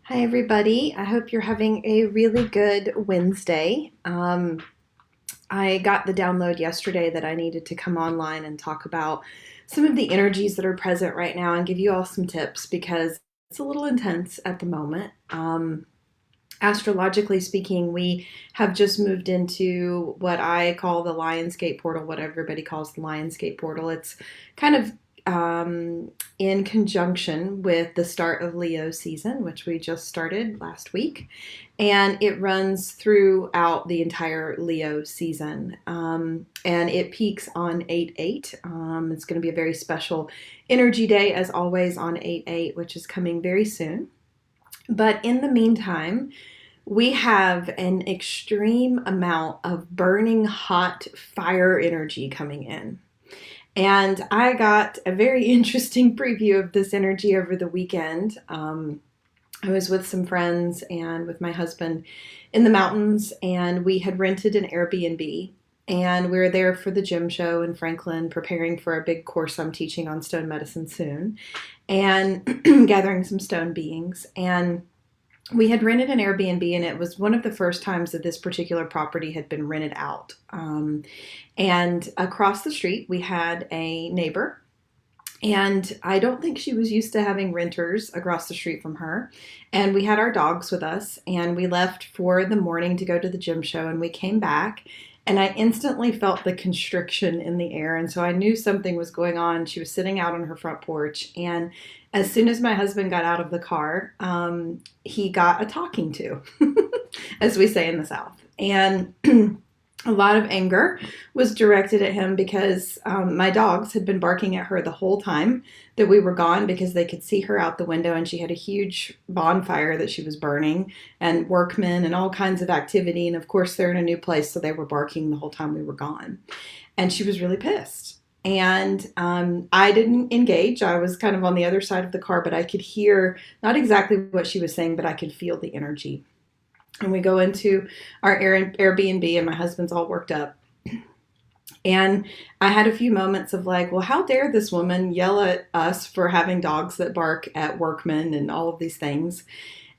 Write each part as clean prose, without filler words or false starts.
Hi, everybody. I hope you're having a really good Wednesday. I got the download yesterday that I needed to come online and talk about some of the energies that are present right now and give you all some tips because it's a little intense at the moment. Astrologically speaking, we have just moved into what I call the Lionsgate Portal, what everybody calls the Lionsgate Portal. It's kind of in conjunction with the start of Leo season, which we just started last week. And it runs throughout the entire Leo season. And it peaks on 8/8. It's going to be a very special energy day, as always, on 8/8, which is coming very soon. But in the meantime, we have an extreme amount of burning hot fire energy coming in. And I got a very interesting preview of this energy over the weekend. I was with some friends and with my husband in the mountains, and we had rented an Airbnb. And we were there for the gym show in Franklin, preparing for a big course I'm teaching on stone medicine soon, and gathering some stone beings. And we had rented an Airbnb, and it was one of the first times that this particular property had been rented out. And across the street, we had a neighbor, and I don't think she was used to having renters across the street from her. And we had our dogs with us, and we left for the morning to go to the gym show, and we came back. And I instantly felt the constriction in the air. And so I knew something was going on. She was sitting out on her front porch. And as soon as my husband got out of the car, he got a talking to, as we say in the South. And a lot of anger was directed at him because my dogs had been barking at her the whole time that we were gone because they could see her out the window, and she had a huge bonfire that she was burning and workmen and all kinds of activity. And of course, they're in a new place, so they were barking the whole time we were gone. And she was really pissed. And I didn't engage. I was kind of on the other side of the car, but I could hear not exactly what she was saying, but I could feel the energy. And we go into our Airbnb, and my husband's all worked up. And I had a few moments of like, well, how dare this woman yell at us for having dogs that bark at workmen and all of these things.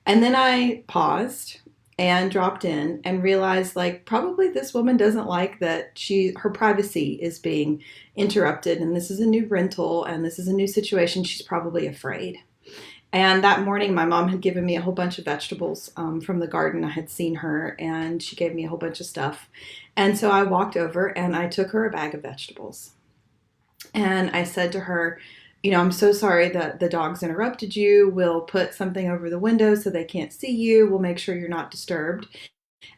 And then I paused and dropped in and realized like probably this woman doesn't like that her privacy is being interrupted, and this is a new rental and this is a new situation. She's probably afraid. And that morning, my mom had given me a whole bunch of vegetables from the garden. I had seen her, and she gave me a whole bunch of stuff. And so I walked over, and I took her a bag of vegetables. And I said to her, I'm so sorry that the dogs interrupted you. We'll put something over the window so they can't see you. We'll make sure you're not disturbed.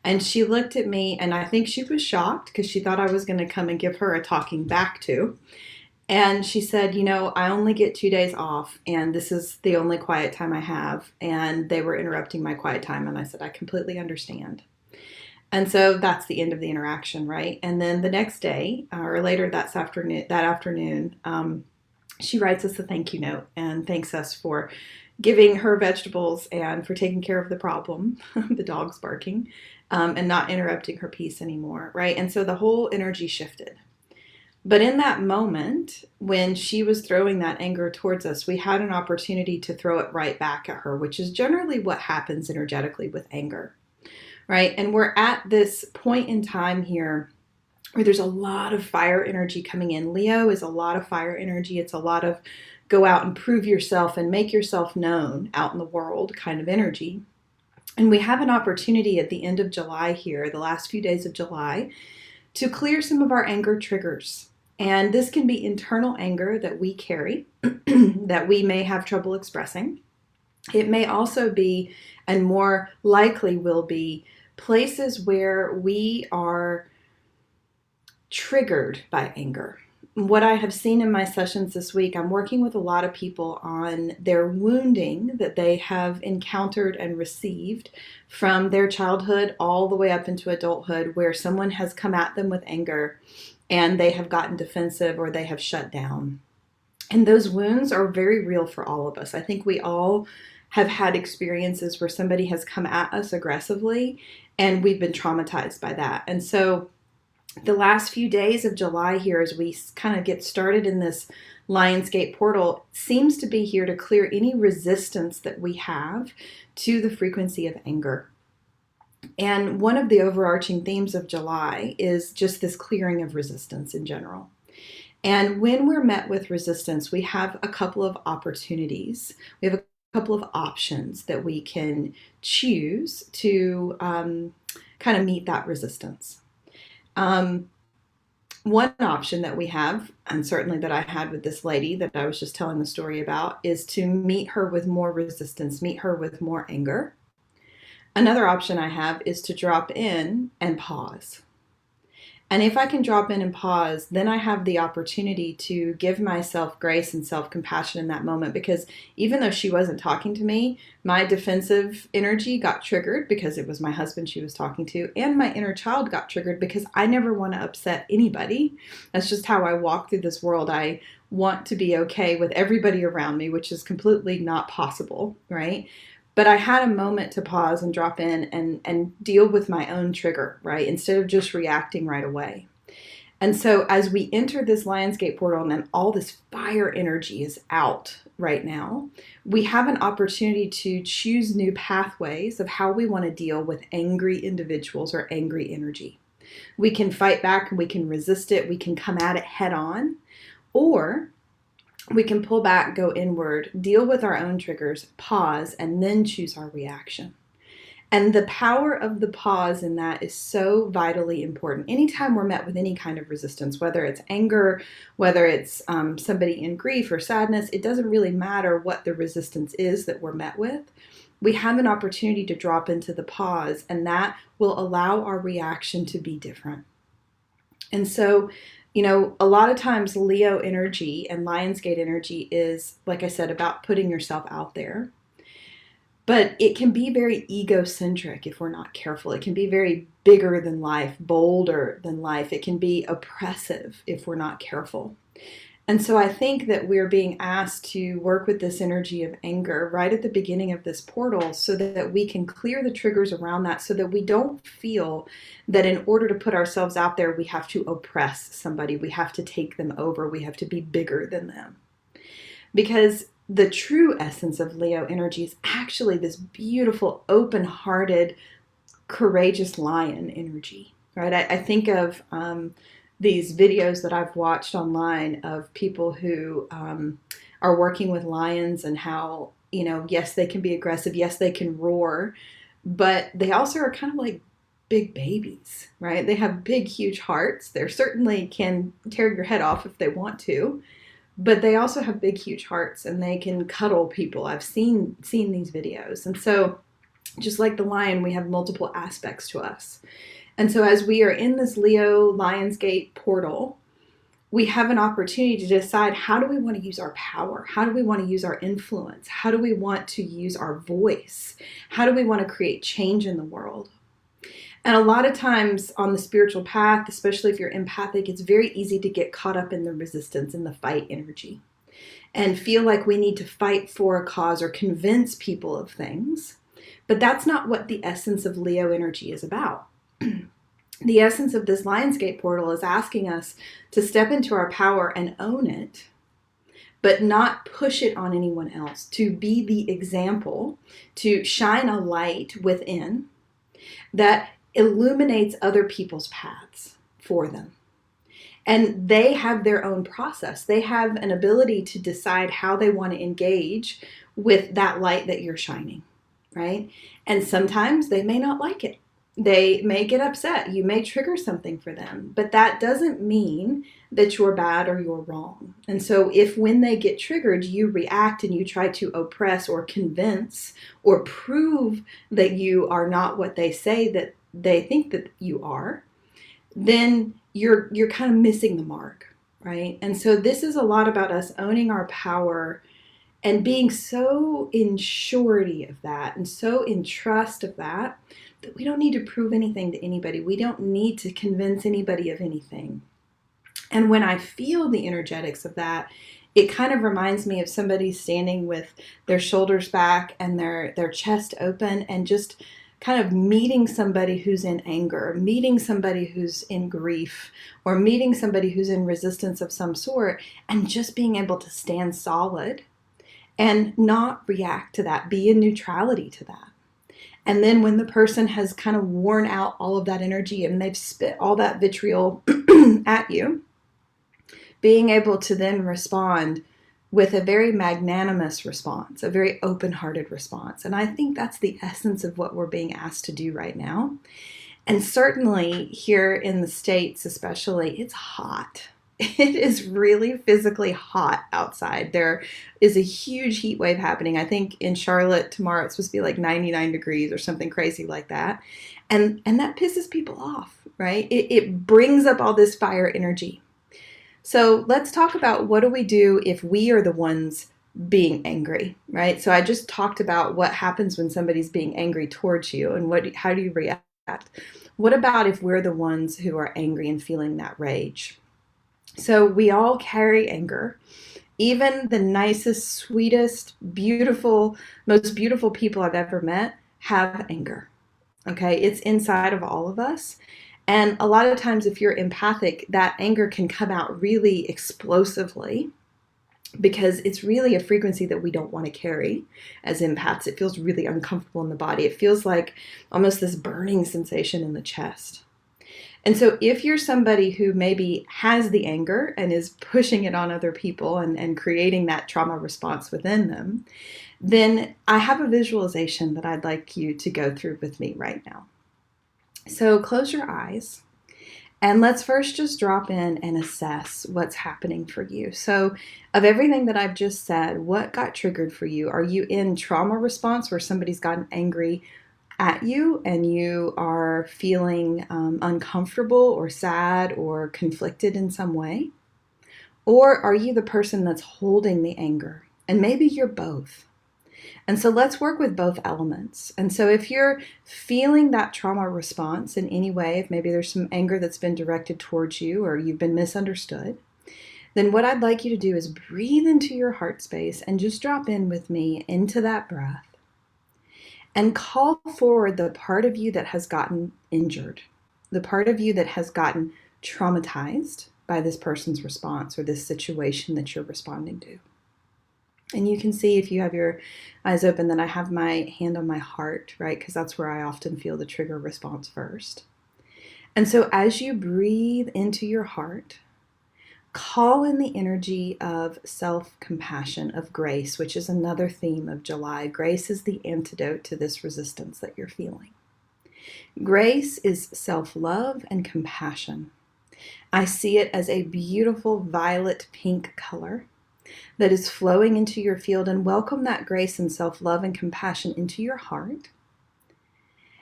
And she looked at me, and I think she was shocked because she thought I was going to come and give her a talking back to. And she said, I only get 2 days off, and this is the only quiet time I have. And they were interrupting my quiet time. And I said, I completely understand. And so that's the end of the interaction, right? And then the next day, or later that afternoon, she writes us a thank you note and thanks us for giving her vegetables and for taking care of the problem, the dogs barking, and not interrupting her peace anymore, right? And so the whole energy shifted. But in that moment, when she was throwing that anger towards us, we had an opportunity to throw it right back at her, which is generally what happens energetically with anger, right? And we're at this point in time here where there's a lot of fire energy coming in. Leo is a lot of fire energy. It's a lot of go out and prove yourself and make yourself known out in the world kind of energy. And we have an opportunity at the end of July here, the last few days of July, to clear some of our anger triggers. And this can be internal anger that we carry, that we may have trouble expressing. It may also be, and more likely will be, places where we are triggered by anger. What I have seen in my sessions this week, I'm working with a lot of people on their wounding that they have encountered and received from their childhood all the way up into adulthood, where someone has come at them with anger and they have gotten defensive or they have shut down. And those wounds are very real for all of us. I think we all have had experiences where somebody has come at us aggressively and we've been traumatized by that. And so the last few days of July here, as we kind of get started in this Lionsgate portal, seems to be here to clear any resistance that we have to the frequency of anger. And one of the overarching themes of July is just this clearing of resistance in general. And when we're met with resistance, we have a couple of opportunities. We have a couple of options that we can choose to kind of meet that resistance. One option that we have, and certainly that I had with this lady that I was just telling the story about, is to meet her with more resistance, meet her with more anger. Another option I have is to drop in and pause. And if I can drop in and pause, then I have the opportunity to give myself grace and self-compassion in that moment, because even though she wasn't talking to me, my defensive energy got triggered because it was my husband she was talking to, and my inner child got triggered because I never want to upset anybody. That's just how I walk through this world. I want to be okay with everybody around me, which is completely not possible, right? But I had a moment to pause and drop in and deal with my own trigger, right? Instead of just reacting right away. And so as we enter this Lionsgate portal and all this fire energy is out right now, we have an opportunity to choose new pathways of how we want to deal with angry individuals or angry energy. We can fight back and we can resist it. We can come at it head on, or we can pull back, go inward, deal with our own triggers, pause, and then choose our reaction. And the power of the pause in that is so vitally important. Anytime we're met with any kind of resistance, whether it's anger, whether it's somebody in grief or sadness, it doesn't really matter what the resistance is that we're met with. We have an opportunity to drop into the pause, and that will allow our reaction to be different. And so, a lot of times Leo energy and Lionsgate energy is, like I said, about putting yourself out there. But it can be very egocentric if we're not careful. It can be very bigger than life, bolder than life. It can be oppressive if we're not careful. And so I think that we're being asked to work with this energy of anger right at the beginning of this portal so that we can clear the triggers around that, so that we don't feel that in order to put ourselves out there, we have to oppress somebody, we have to take them over, we have to be bigger than them. Because the true essence of Leo energy is actually this beautiful, open-hearted, courageous lion energy, right? I think of these videos that I've watched online of people who are working with lions, and how, yes, they can be aggressive, yes, they can roar, but they also are kind of like big babies, right? They have big, huge hearts. They certainly can tear your head off if they want to, but they also have big, huge hearts, and they can cuddle people. I've seen these videos. And so just like the lion, we have multiple aspects to us. And so as we are in this Leo Lionsgate portal, we have an opportunity to decide, how do we want to use our power? How do we want to use our influence? How do we want to use our voice? How do we want to create change in the world? And a lot of times on the spiritual path, especially if you're empathic, it's very easy to get caught up in the resistance, in the fight energy, and feel like we need to fight for a cause or convince people of things. But that's not what the essence of Leo energy is about. The essence of this Lionsgate portal is asking us to step into our power and own it, but not push it on anyone else, to be the example, to shine a light within that illuminates other people's paths for them. And they have their own process. They have an ability to decide how they want to engage with that light that you're shining, right? And sometimes they may not like it. They may get upset. You may trigger something for them, but that doesn't mean that you're bad or you're wrong. And so if when they get triggered, you react and you try to oppress or convince or prove that you are not what they say that they think that you are, then you're kind of missing the mark, right? And so this is a lot about us owning our power and being so in surety of that and so in trust of that, that we don't need to prove anything to anybody. We don't need to convince anybody of anything. And when I feel the energetics of that, it kind of reminds me of somebody standing with their shoulders back and their chest open, and just kind of meeting somebody who's in anger, meeting somebody who's in grief, or meeting somebody who's in resistance of some sort, and just being able to stand solid and not react to that, be in neutrality to that. And then when the person has kind of worn out all of that energy and they've spit all that vitriol at you, being able to then respond with a very magnanimous response, a very open-hearted response. And I think that's the essence of what we're being asked to do right now. And certainly here in the States especially, it's hot. It is really physically hot outside. There is a huge heat wave happening. I think in Charlotte tomorrow it's supposed to be like 99 degrees or something crazy like that. And that pisses people off, right? It brings up all this fire energy. So let's talk about, what do we do if we are the ones being angry, right? So I just talked about what happens when somebody's being angry towards you and how do you react? What about if we're the ones who are angry and feeling that rage? So we all carry anger. Even the nicest, sweetest, beautiful, most beautiful people I've ever met have anger. Okay, it's inside of all of us. And a lot of times, if you're empathic, that anger can come out really explosively, because it's really a frequency that we don't want to carry as empaths. It feels really uncomfortable in the body. It feels like almost this burning sensation in the chest. And so if you're somebody who maybe has the anger and is pushing it on other people and creating that trauma response within them, then I have a visualization that I'd like you to go through with me right now. So close your eyes and let's first just drop in and assess what's happening for you. So of everything that I've just said, what got triggered for you? Are you in trauma response where somebody's gotten angry at you and you are feeling uncomfortable or sad or conflicted in some way? Or are you the person that's holding the anger? And maybe you're both. And so let's work with both elements. And so if you're feeling that trauma response in any way, if maybe there's some anger that's been directed towards you or you've been misunderstood, then what I'd like you to do is breathe into your heart space and just drop in with me into that breath and call forward the part of you that has gotten injured, the part of you that has gotten traumatized by this person's response or this situation that you're responding to. And you can see, if you have your eyes open, that I have my hand on my heart, right? Because that's where I often feel the trigger response first. And so as you breathe into your heart, call in the energy of self-compassion, of grace, which is another theme of July. Grace is the antidote to this resistance that you're feeling. Grace is self-love and compassion. I see it as a beautiful violet pink color that is flowing into your field, and welcome that grace and self-love and compassion into your heart.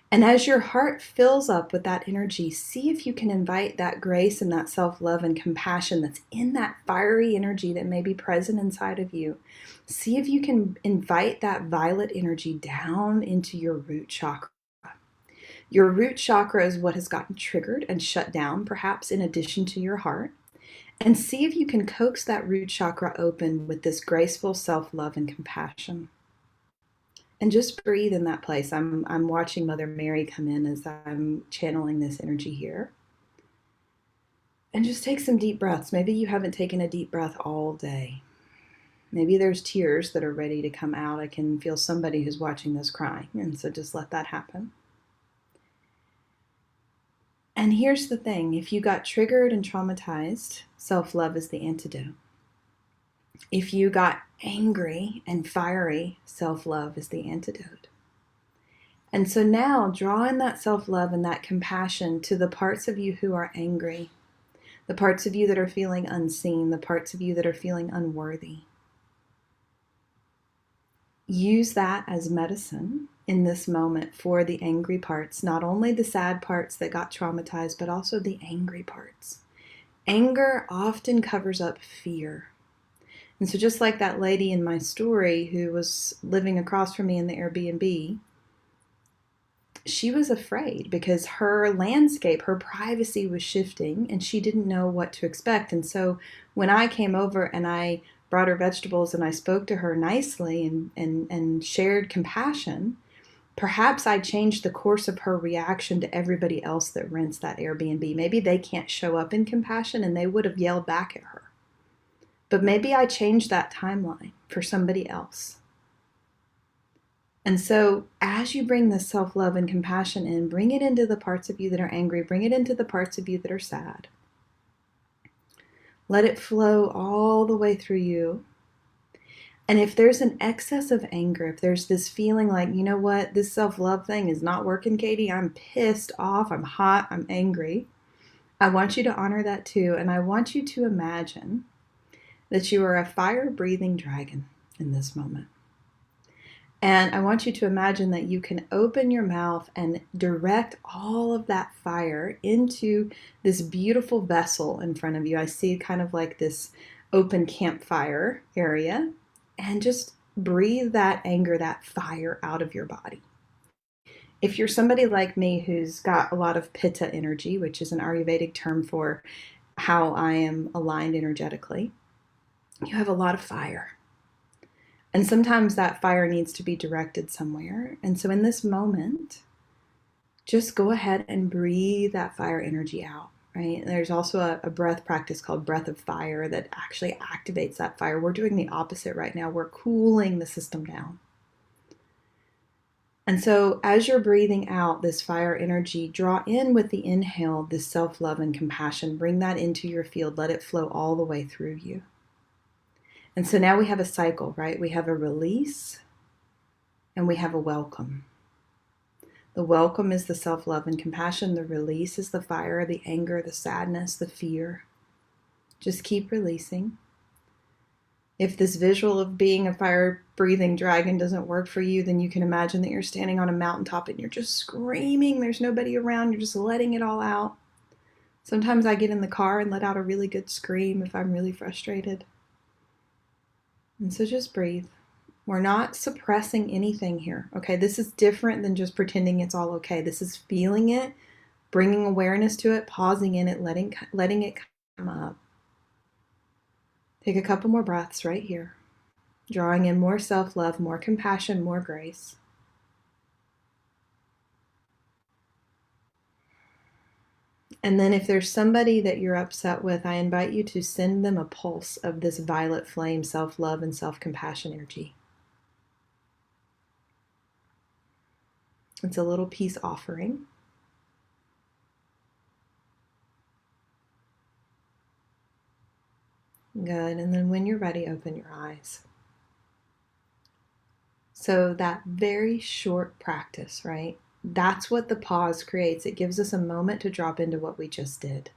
And as your heart fills up with that energy, see if you can invite that grace and that self-love and compassion that's in that fiery energy that may be present inside of you. See if you can invite that violet energy down into your root chakra. Your root chakra is what has gotten triggered and shut down, perhaps in addition to your heart. And see if you can coax that root chakra open with this graceful self-love and compassion. And just breathe in that place. I'm watching Mother Mary come in as I'm channeling this energy here. And just take some deep breaths. Maybe you haven't taken a deep breath all day. Maybe there's tears that are ready to come out. I can feel somebody who's watching this crying. And so just let that happen. And here's the thing. If you got triggered and traumatized, self-love is the antidote. If you got angry and fiery, self-love is the antidote. And so now draw in that self-love and that compassion to the parts of you who are angry, the parts of you that are feeling unseen, the parts of you that are feeling unworthy. Use that as medicine in this moment for the angry parts, not only the sad parts that got traumatized, but also the angry parts. Anger often covers up fear. And so just like that lady in my story who was living across from me in the Airbnb, she was afraid because her landscape, her privacy was shifting and she didn't know what to expect. And so when I came over and I brought her vegetables and I spoke to her nicely and shared compassion, perhaps I changed the course of her reaction to everybody else that rents that Airbnb. Maybe they can't show up in compassion and they would have yelled back at her. But maybe I changed that timeline for somebody else. And so as you bring this self-love and compassion in, bring it into the parts of you that are angry, bring it into the parts of you that are sad. Let it flow all the way through you. And if there's an excess of anger, if there's this feeling like, you know what, this self-love thing is not working, Katie, I'm pissed off, I'm hot, I'm angry, I want you to honor that too. And I want you to imagine that you are a fire-breathing dragon in this moment. And I want you to imagine that you can open your mouth and direct all of that fire into this beautiful vessel in front of you. I see kind of like this open campfire area, and just breathe that anger, that fire out of your body. If you're somebody like me who's got a lot of pitta energy, which is an Ayurvedic term for how I am aligned energetically, you have a lot of fire. And sometimes that fire needs to be directed somewhere. And so in this moment, just go ahead and breathe that fire energy out, right? There's also a breath practice called breath of fire that actually activates that fire. We're doing the opposite right now. We're cooling the system down. And so as you're breathing out this fire energy, draw in with the inhale this self-love and compassion. Bring that into your field. Let it flow all the way through you. And so now we have a cycle, right? We have a release and we have a welcome. The welcome is the self-love and compassion. The release is the fire, the anger, the sadness, the fear. Just keep releasing. If this visual of being a fire-breathing dragon doesn't work for you, then you can imagine that you're standing on a mountaintop and you're just screaming. There's nobody around. You're just letting it all out. Sometimes I get in the car and let out a really good scream if I'm really frustrated. And so just breathe. We're not suppressing anything here, okay? This is different than just pretending it's all okay. This is feeling it, bringing awareness to it, pausing in it, letting it come up. Take a couple more breaths right here, drawing in more self-love, more compassion, more grace. And then if there's somebody that you're upset with, I invite you to send them a pulse of this violet flame, self-love and self-compassion energy. It's a little peace offering. Good. And then when you're ready, open your eyes. So that very short practice, right? That's what the pause creates. It gives us a moment to drop into what we just did.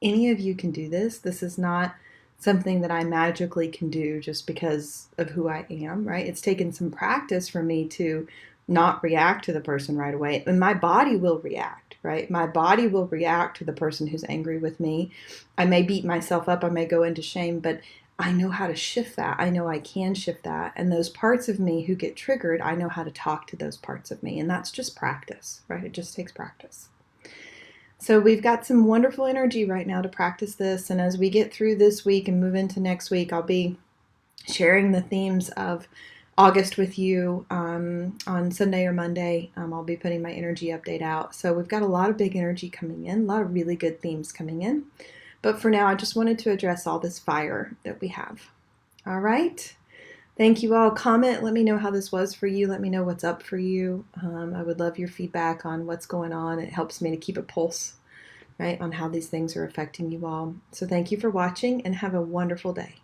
Any of you can do this. This is not something that I magically can do just because of who I am, right? It's taken some practice for me to not react to the person right away. And my body will react, right? My body will react to the person who's angry with me. I may beat myself up. I may go into shame, but I know how to shift that. I know I can shift that. And those parts of me who get triggered, I know how to talk to those parts of me. And that's just practice, right? It just takes practice. So we've got some wonderful energy right now to practice this. And as we get through this week and move into next week, I'll be sharing the themes of August with you on Sunday or Monday. I'll be putting my energy update out. So we've got a lot of big energy coming in, a lot of really good themes coming in. But for now, I just wanted to address all this fire that we have. All right. Thank you all. Comment. Let me know how this was for you. Let me know what's up for you. I would love your feedback on what's going on. It helps me to keep a pulse, right, on how these things are affecting you all. So thank you for watching and have a wonderful day.